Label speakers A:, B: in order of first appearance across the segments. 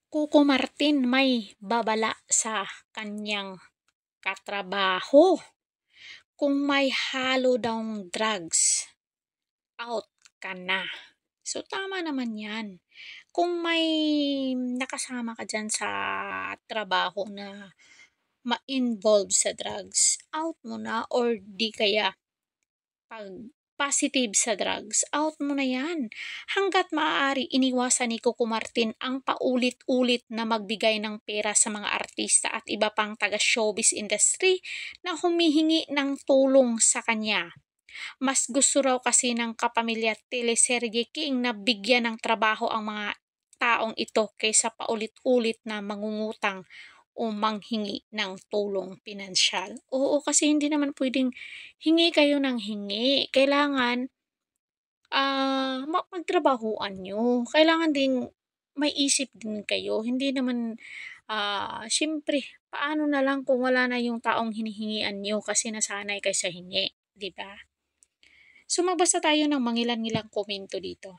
A: Coco Martin may babala sa kanyang katrabaho. Kung may halo daw drugs, out ka na. So, tama naman yan. Kung may nakasama ka dyan sa trabaho na ma-involve sa drugs, out mo na or di kaya pag positive sa drugs, out mo na yan. Hanggat maaari, iniwasan ni Coco Martin ang paulit-ulit na magbigay ng pera sa mga artista at iba pang taga-showbiz industry na humihingi ng tulong sa kanya. Mas gusto raw kasi ng kapamilya teleserye King na bigyan ng trabaho ang mga taong ito kaysa paulit-ulit na mangungutang o manghingi ng tulong pinansyal. Oo, kasi hindi naman pwedeng hingi kayo ng hingi. Kailangan mapagtrabahuan nyo. Kailangan din may isip din kayo. Hindi naman, siyempre, paano na lang kung wala na yung taong hinihingian nyo kasi nasanay kayo sa hingi, di ba? So, magbasa tayo ng mangilan-ngilang komento dito.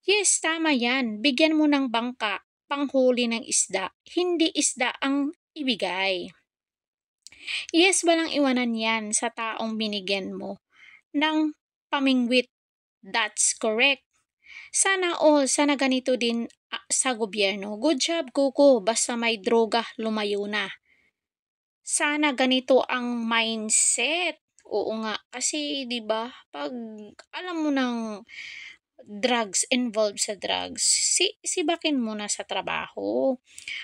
A: Yes, tama yan. Bigyan mo ng bangka, panghuli ng isda. Hindi isda ang ibigay. Yes, walang iwanan yan sa taong binigyan mo ng pamingwit. That's correct. Sana all, sana ganito din sa gobyerno. Good job, Kuko. Basta may droga, lumayo na. Sana ganito ang mindset. Oo nga, kasi 'di ba, pag alam mo ng drugs, involved sa drugs, sibakin mo na sa trabaho.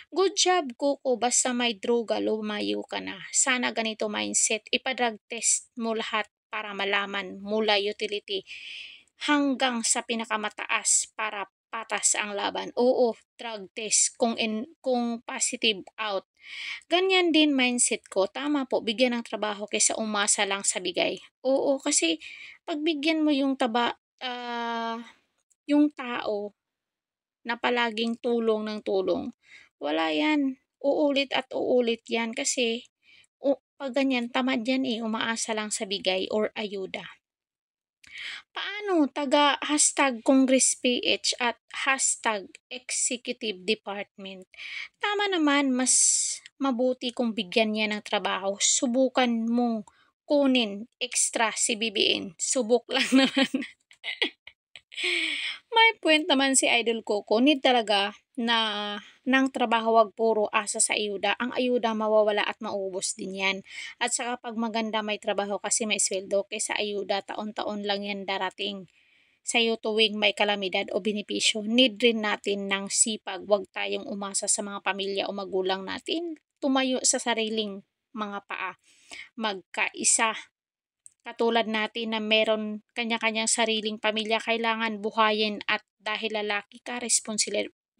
A: Good job, Kuko. Basta may droga, lumayo ka na. Sana ganito mindset. Ipa-drug test mo lahat para malaman mula utility hanggang sa pinakamataas para patas ang laban. Oo, drug test kung positive out. Ganyan din mindset ko. Tama po, bigyan ng trabaho kaysa umasa lang sa bigay. Oo, kasi pagbigyan mo yung tao na palaging tulong ng tulong, wala yan. Uulit at uulit yan kasi pag ganyan, tamad yan umaasa lang sa bigay or ayuda. Paano taga #CongressPH at #Executive Department? Tama naman, mas mabuti kung bigyan niya ng trabaho. Subukan mong kunin extra si BBN. Subok lang naman. May point naman si Idol Coco. Need talaga na ng trabaho, wag puro asa sa ayuda. Ang ayuda mawawala at maubos din yan. At saka pag maganda may trabaho kasi may sweldo kaysa ayuda taon-taon lang yan darating sa'yo tuwing may kalamidad o benepisyo. Need rin natin ng sipag. Huwag tayong umasa sa mga pamilya o magulang natin. Tumayo sa sariling mga paa. Magkaisa. Katulad natin na meron kanya-kanyang sariling pamilya, kailangan buhayin at dahil lalaki ka,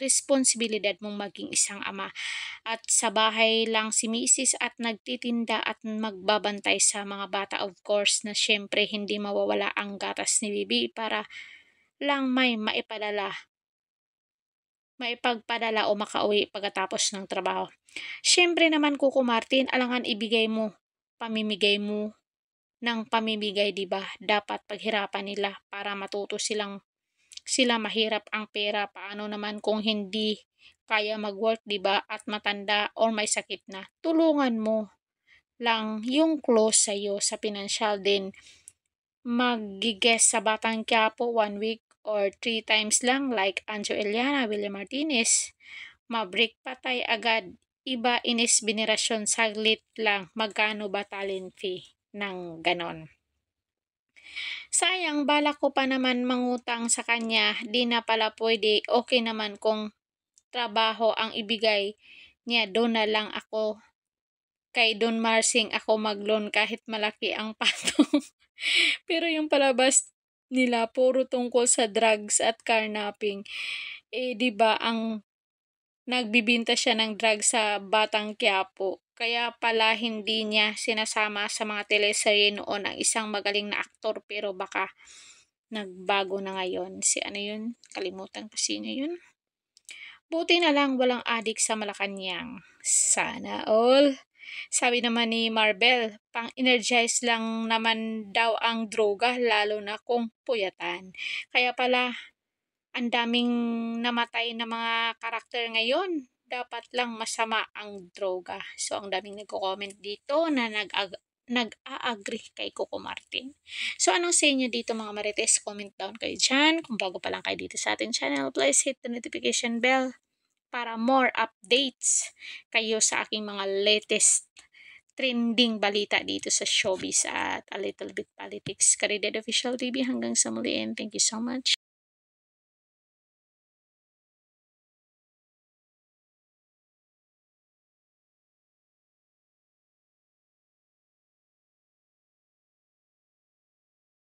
A: responsibilidad mong maging isang ama. At sa bahay lang si Mrs. at nagtitinda at magbabantay sa mga bata, of course, na syempre hindi mawawala ang gatas ni Bibi para lang may maipagpadala o makauwi pagkatapos ng trabaho. Syempre naman, Kuko Martin, alangan ibigay mo, pamimigay mo ng pamimigay, 'di ba? Dapat paghirapan nila para matuto sila mahirap ang pera. Paano naman kung hindi kaya mag-work, 'di ba? At matanda or may sakit na. Tulungan mo lang yung close sa iyo sa financial din. Mag-guest sa Batang Quiapo 1 week or 3 times lang like Anjo Eliana, William Martinez. Mabrik patay agad. Iba inis binerasyon saglit lang. Magkano ba talent fee ng ganon? Sayang, balak ko pa naman mangutang sa kanya, di na pala pwede. Okay naman kung trabaho ang ibigay niya, doon na lang ako kay Don Marsing ako mag-loan kahit malaki ang patong. Pero yung palabas nila puro tungkol sa drugs at carnapping. Di ba ang nagbibinta siya ng drugs sa Batang Quiapo. Kaya pala hindi niya sinasama sa mga teleserye noon ang isang magaling na aktor, pero baka nagbago na ngayon. Si ano yun? Kalimutan ko sino yun. Buti na lang walang adik sa Malacanang. Sana all. Sabi naman ni Marvel, pang-energize lang naman daw ang droga lalo na kung puyatan. Kaya pala ang daming namatay na mga karakter ngayon. Dapat lang masama ang droga. So, ang daming nagko-comment dito na nag-a-agree kay Coco Martin. So, anong sa inyo dito mga marites? Comment down kayo dyan. Kung bago pa lang kayo dito sa ating channel, please hit the notification bell para more updates kayo sa aking mga latest trending balita dito sa showbiz at a little bit politics. Karided Official TV hanggang sa muli and thank you so much.